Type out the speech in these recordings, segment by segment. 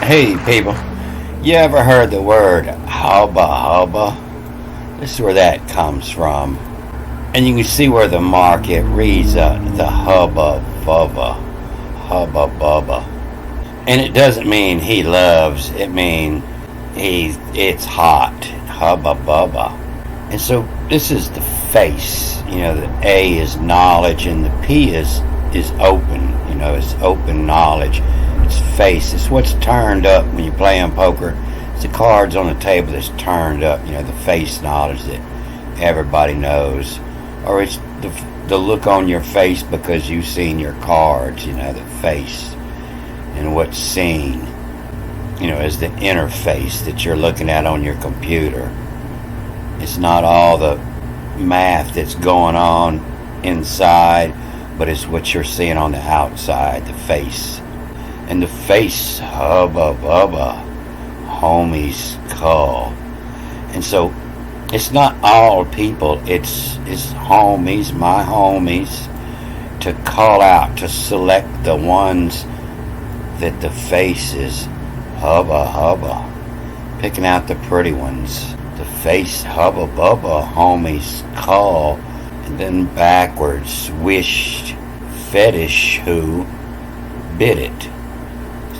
Hey people, you ever heard the word hubba hubba? This is where that comes from. And you can see where the market reads the hubba bubba, hubba bubba. And it doesn't mean he loves, it means it's hot, hubba bubba. And so this is the face, the A is knowledge and the P is open, it's open knowledge. It's face. It's what's turned up when you're playing poker. It's the cards on the table that's turned up. The face knowledge that everybody knows, or it's the look on your face because you've seen your cards. The face and what's seen. Is the interface that you're looking at on your computer. It's not all the math that's going on inside, but it's what you're seeing on the outside. The face. And the face, hubba bubba, homie's call. And so it's not all people, it's homies, my homies, to call out, to select the ones that the face is hubba hubba, picking out the pretty ones. The face, hubba bubba, homies call. And then backwards, wished, fetish, who bid it.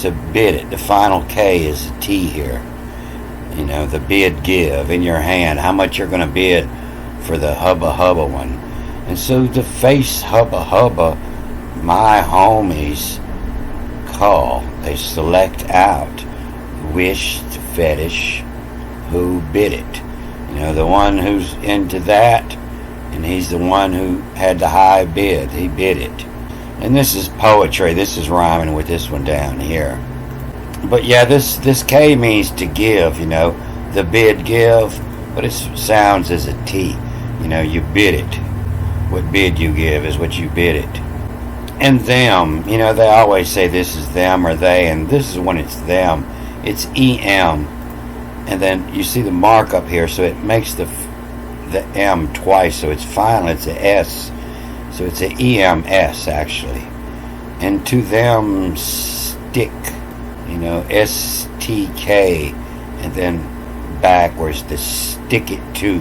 To bid it. The final K is a T here. The bid give in your hand. How much you're going to bid for the hubba hubba one. And so the face hubba hubba, my homies call. They select out. Wish, fetish, who bid it. The one who's into that, and he's the one who had the high bid. He bid it. And this is poetry. This is rhyming with this one down here. But yeah, this K means to give, the bid give, but it sounds as a T. You bid it. What bid you give is what you bid it. And them, they always say this is them or they, and this is when it's them. It's EM. And then you see the mark up here, so it makes the M twice, so it's final, it's a S. So it's a EMS actually. And to them stick, STK, and then backwards to stick it to,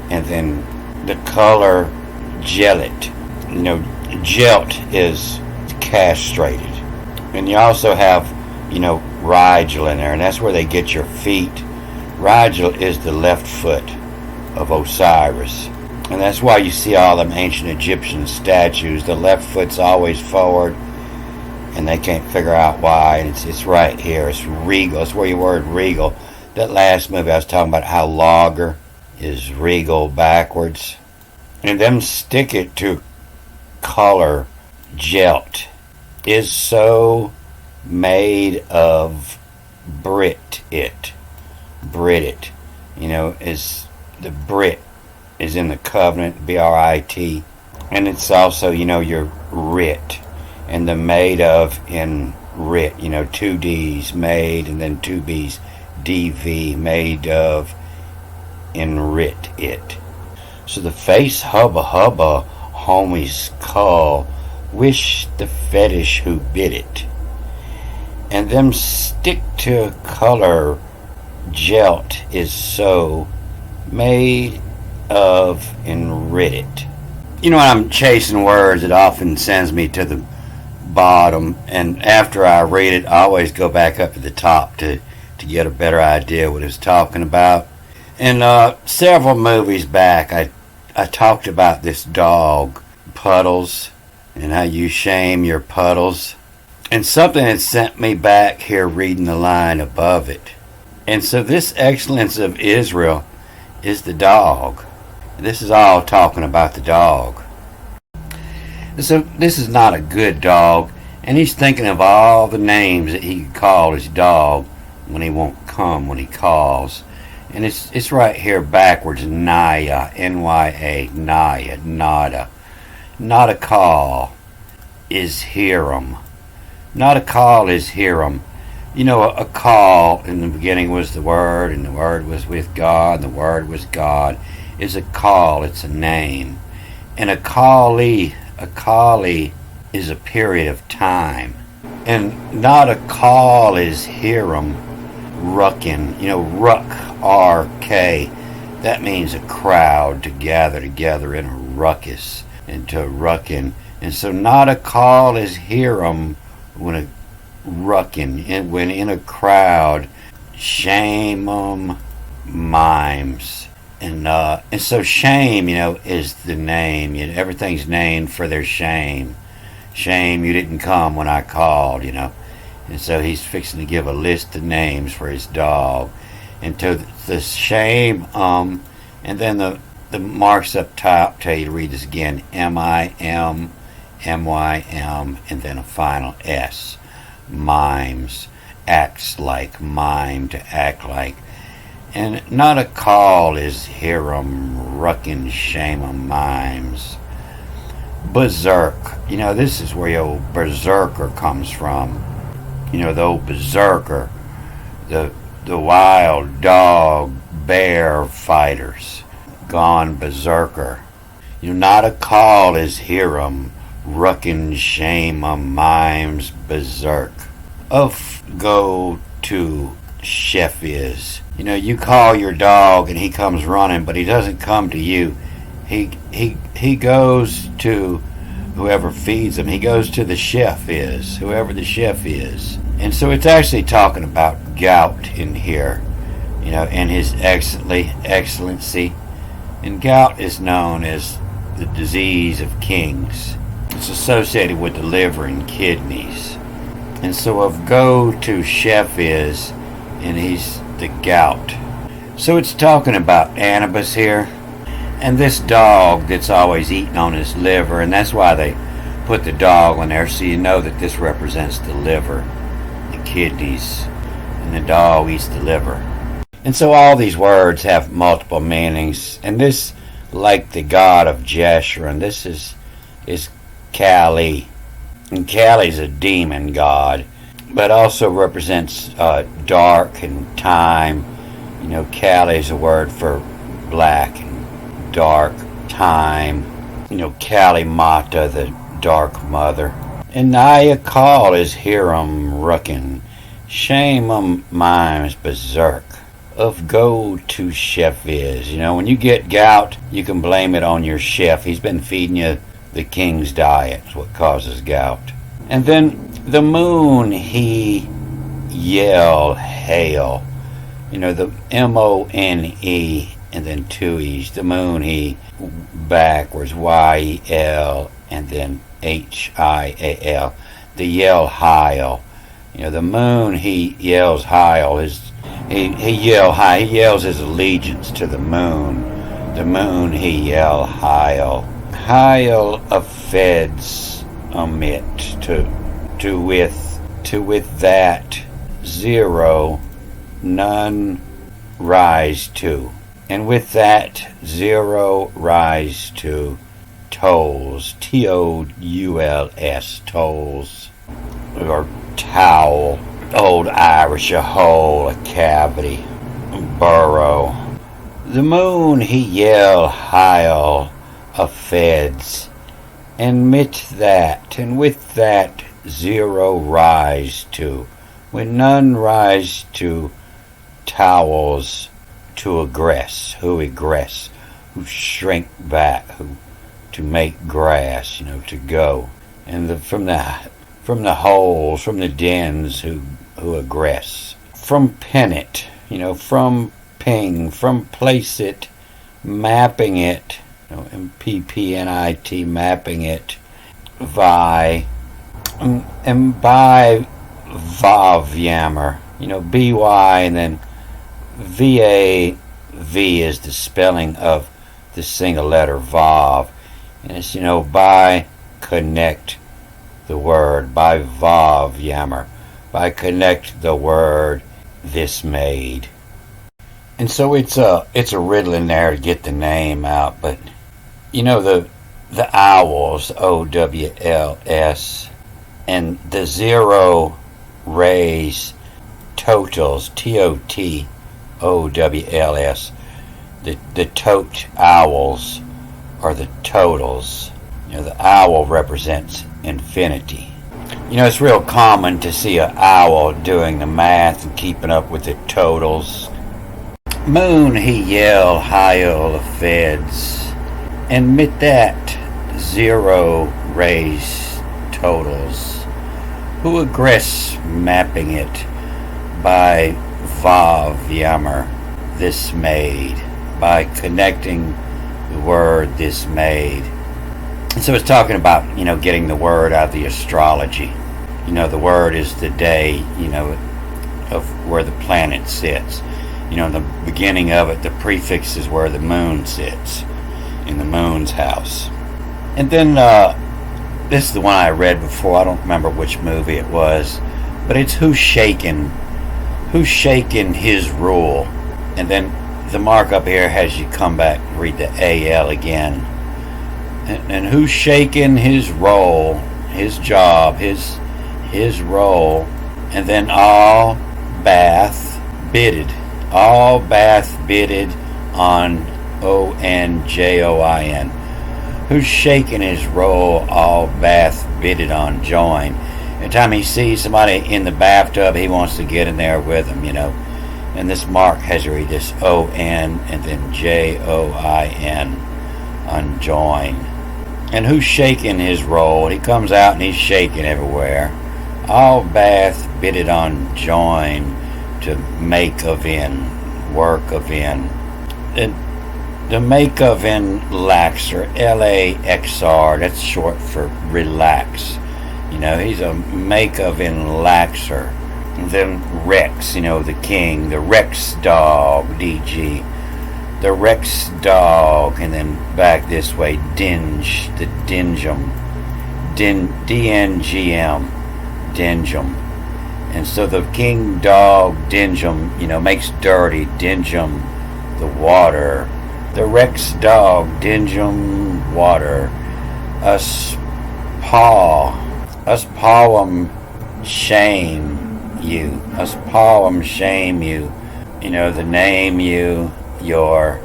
and then the color gelate. Gelt is castrated. And you also have, Rigel in there, and that's where they get your feet. Rigel is the left foot of Osiris. And that's why you see all them ancient Egyptian statues. The left foot's always forward, and they can't figure out why. And it's right here. It's regal. It's where you word regal. That last movie I was talking about how lager is regal backwards. And them stick it to color gelt is so made of Brit it. Is the Brit is in the covenant, BRIT, and it's also, your writ, and the made of in writ, two D's made, and then two B's, DV, made of in writ it. So the face hubba hubba, homies call, wish the fetish who bid it. And them stick to color gelt is so made of and read it. When I'm chasing words, it often sends me to the bottom, and after I read it, I always go back up to the top to get a better idea what it's talking about. And several movies back, I talked about this dog, Puddles, and how you shame your puddles. And something had sent me back here reading the line above it. And so this excellence of Israel is the dog. This is all talking about the dog. So this is not a good dog, and he's thinking of all the names that he could call his dog when he won't come when he calls. And it's right here backwards, Naya, N-Y-A, Naya, nada. Not a call is Hiram. Not a call is Hiram. A call in the beginning was the Word, and the Word was with God, and the Word was God. Is a call, it's a name. And a callee is a period of time. And not a call is Hiram ruckin. Ruck, R-K. That means a crowd to gather together in a ruckus, into ruckin. And so not a call is Hiram when a ruckin, when in a crowd, shame 'em mimes. And so shame, is the name. Everything's named for their shame. Shame you didn't come when I called, And so he's fixing to give a list of names for his dog. And to the shame, and then the marks up top tell you to read this again. M-I-M, M-Y-M, and then a final S. Mimes. Acts like, mime, to act like. And not a call is Hiram ruckin' shame 'em mimes. Berserk. This is where your old berserker comes from. The old berserker. The wild dog bear fighters. Gone berserker. Not a call is Hiram ruckin' shame 'em mimes berserk. Of go to chef is. You call your dog and he comes running, but he doesn't come to you. He goes to whoever feeds him. He goes to the chef is, whoever the chef is. And so it's actually talking about gout in here, and his excellency. And gout is known as the disease of kings. It's associated with the liver and kidneys. And so of go to chef is, and he's the gout. So it's talking about Anubis here, and this dog that's always eating on his liver, and that's why they put the dog on there, so you know that this represents the liver, the kidneys, and the dog eats the liver. And so all these words have multiple meanings, and this, like the god of Jeshurun, this is Kali. And Kali's a demon god, but also represents dark and time. Kali is a word for black and dark time. Kali Mata, the dark mother. And Naya Call is Hiram ruckin', shame 'em mimes berserk. Of go to chef is. When you get gout, you can blame it on your chef. He's been feeding you the king's diet. It's what causes gout. And then the moon, he yell hail. The M-O-N-E and then two E's. The moon, he backwards, Y-E-L and then H-I-A-L. The yell heil. The moon, he yells heil. He yells his allegiance to the moon. The moon, he yell heil. Heil of feds omit to with that zero none rise to, and with that zero rise to tolls, T-O-U-L-S, tolls, or towel, old Irish, a hole, a cavity, burrow. The moon, he yell heil of feds, and with that zero rise to, when none rise to towels to aggress, who shrink back, who to make grass, to go, and from the holes, from the dens, who aggress, from pennant, from ping, from place it, mapping it, M-P-P-N-I-T, mapping it, vi, and by vav yammer, B-Y, and then V-A-V is the spelling of the single letter vav, and it's, by connect the word, by vav yammer, by connect the word this made. And so it's a riddle in there to get the name out, but the owls, O-W-L-S, and the zero rays, totals, T-O-T-O-W-L-S, the tote owls are the totals. The owl represents infinity. You know, it's real common to see an owl doing the math and keeping up with the totals. Moon, he yell, Heil the feds. Admit that zero raise totals. Who aggress mapping it by Vav Yammer this made, by connecting the word this made. And so it's talking about, getting the word out of the astrology. The word is the day, of where the planet sits. In the beginning of it, the prefix is where the moon sits, in the moon's house. And then, this is the one I read before, I don't remember which movie it was, but it's who's shaking his rule. And then the markup here has you come back and read the AL again. And who's shaking his role, his job, his role. And then all bath bidded on ONJOIN. Who's shaking his role, all bath bidded on join. Every time he sees somebody in the bathtub, he wants to get in there with them, And this mark has to read this ON and then JOIN on join. And who's shaking his role? He comes out and he's shaking everywhere. All bath bidded on join to make of in, work of in. The make of in laxer, LAXR, that's short for relax. He's a make of in laxer. And then Rex, the king, the Rex dog, DG. The Rex dog, and then back this way, Dinge, the Dingum, DNGM, Dingum. And so the king dog, Dingum, makes dirty, Dingum, the water. The Rex dog, Dingum, water. Us paw'em shame you. Us paw'em shame you. The name you. Your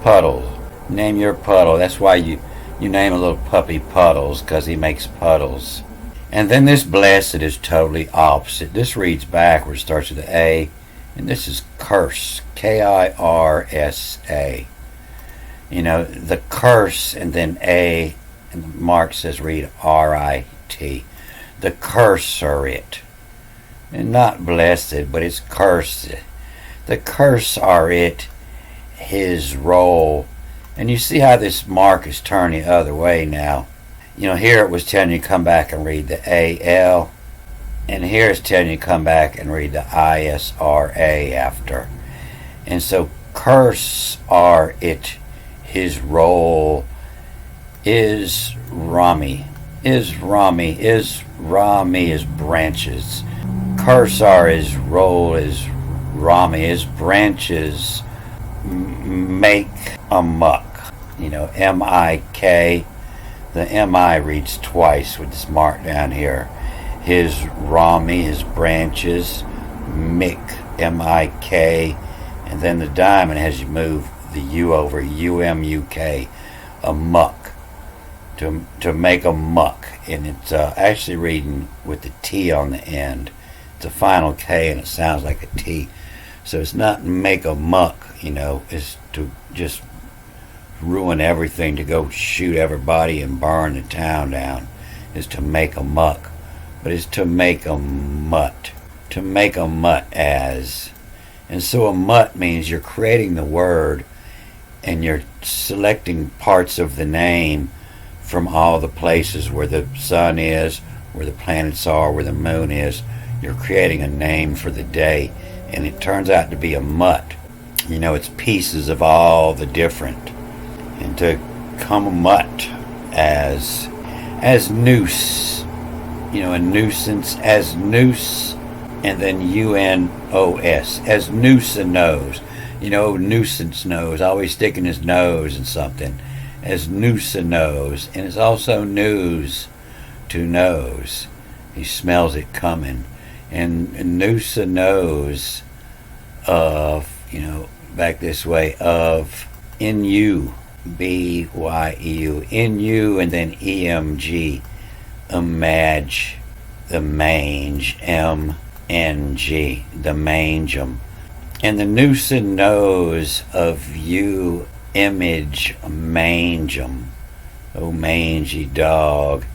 puddle. Name your puddle. That's why you name a little puppy Puddles, because he makes puddles. And then this blessed is totally opposite. This reads backwards, starts with the A, and this is curse. KIRSA. The curse, and then A, and Mark says read RIT. The curse are it. And not blessed, but it's cursed. The curse are it. His role. And you see how this mark is turned the other way now. Here it was telling you to come back and read the AL, and here it's telling you to come back and read the ISRA after. And so curse are it, his role is Rami. Is branches. Curse are his role is Rami, his branches make a muck. MIK. The MI reads twice with this mark down here. His Rami, his branches, Mick, MIK, and then the diamond has you move the U over, UMUK, a muck. To make a muck. And it's actually reading with the T on the end. It's a final K and it sounds like a T. So it's not make a muck, it's to just ruin everything, to go shoot everybody and burn the town down, is to make a muck. But it's to make a mutt. To make a mutt as. And so a mutt means you're creating the word and you're selecting parts of the name from all the places where the sun is, where the planets are, where the moon is. You're creating a name for the day, and it turns out to be a mutt. It's pieces of all the different. And to come a mutt as noose, a nuisance, as noose, and then UNOS, as noose a nose. Nuisance nose, always sticking his nose in something, as noose a nose. And it's also news, to nose. He smells it coming. And noose a nose of, back this way, of NU, BYEU, NU, and then EMG, image, the mange, M-N-G, the mangem. And the noose and nose of you image mangem, O mangy dog,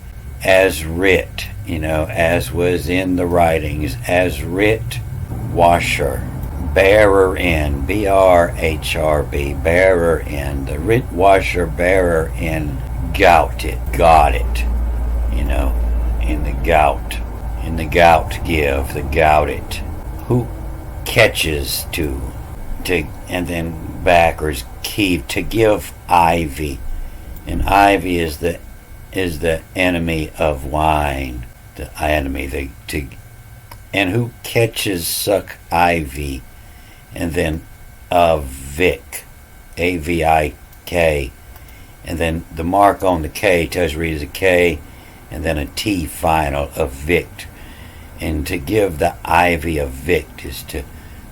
as writ, as was in the writings, as writ, washer, bearer in, B-R-H-R-B, bearer in, the writ washer bearer in, got it, in the gout give, the gout it, who catches to, and then backwards, keep, to give ivy, and ivy is the enemy of wine, and who catches suck ivy, and then Vic, A-V-I-K, and then the mark on the K tells you is a K, and then a T final of Vict, and to give the ivy of Vict is to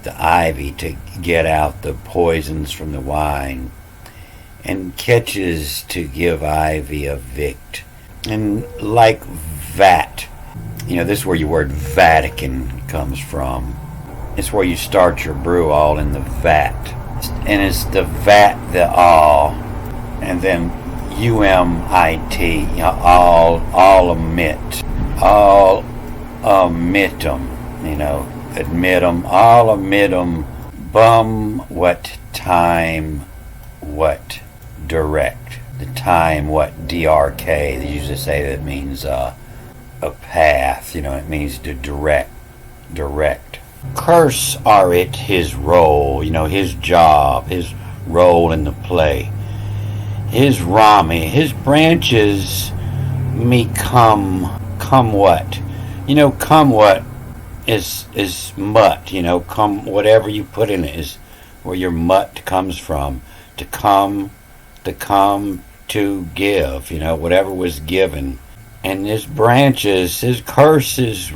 the ivy to get out the poisons from the wine, and catches to give ivy of Vict, and like vat, this is where your word Vatican comes from. It's where you start your brew all in the vat. And it's the vat, the all. And then U-M-I-T, all omit. All omit 'em, admit 'em, all omit 'em. Bum, what time, what direct. The time, what D-R-K. They usually say that means a path, it means to direct. Curse are it his role, his job, his role in the play. His Rami, his branches me come what? Come what is mutt, come whatever you put in it is where your mutt comes from. To come, to give, whatever was given. And his branches, his curses,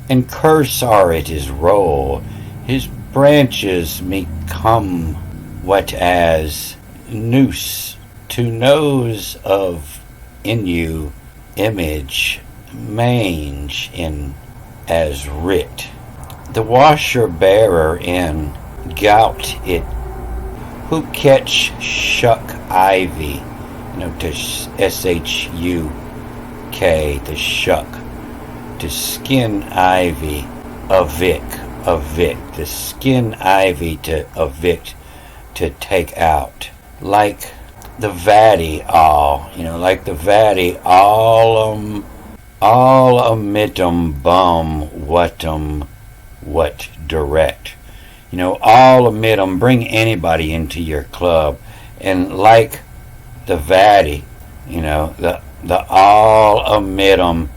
and curse are it his role. His branches me come what as noose, to nose of in you, image, mange in as writ. The washer bearer in gout it, who catch shuck ivy, to S-H-U-K, to shuck, to skin ivy, evict, to skin ivy to evict, to take out. Like the vatty all, like the vatty all omittum bum what direct. All omittum, bring anybody into your club. And like the vatty, the all omittum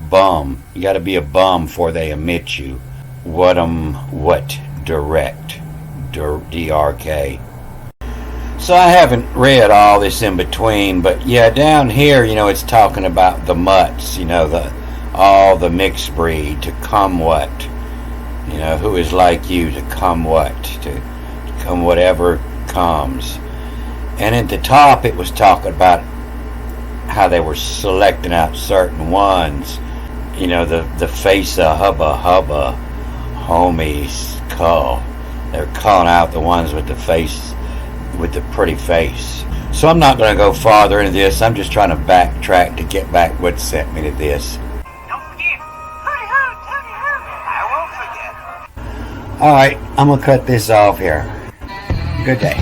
bum. You got to be a bum before they omit you. What direct, D-R-K. So I haven't read all this in between, but yeah, down here, it's talking about the mutts, all the mixed breed, to come what, who is like you, to come what, to come whatever comes. And at the top, it was talking about how they were selecting out certain ones, the face of hubba homies cull. They're calling out the ones with the face, with the pretty face. So I'm not going to go farther into this. I'm just trying to backtrack to get back what sent me to this. Don't forget. I won't forget. Alright, I'm going to cut this off here. Good day.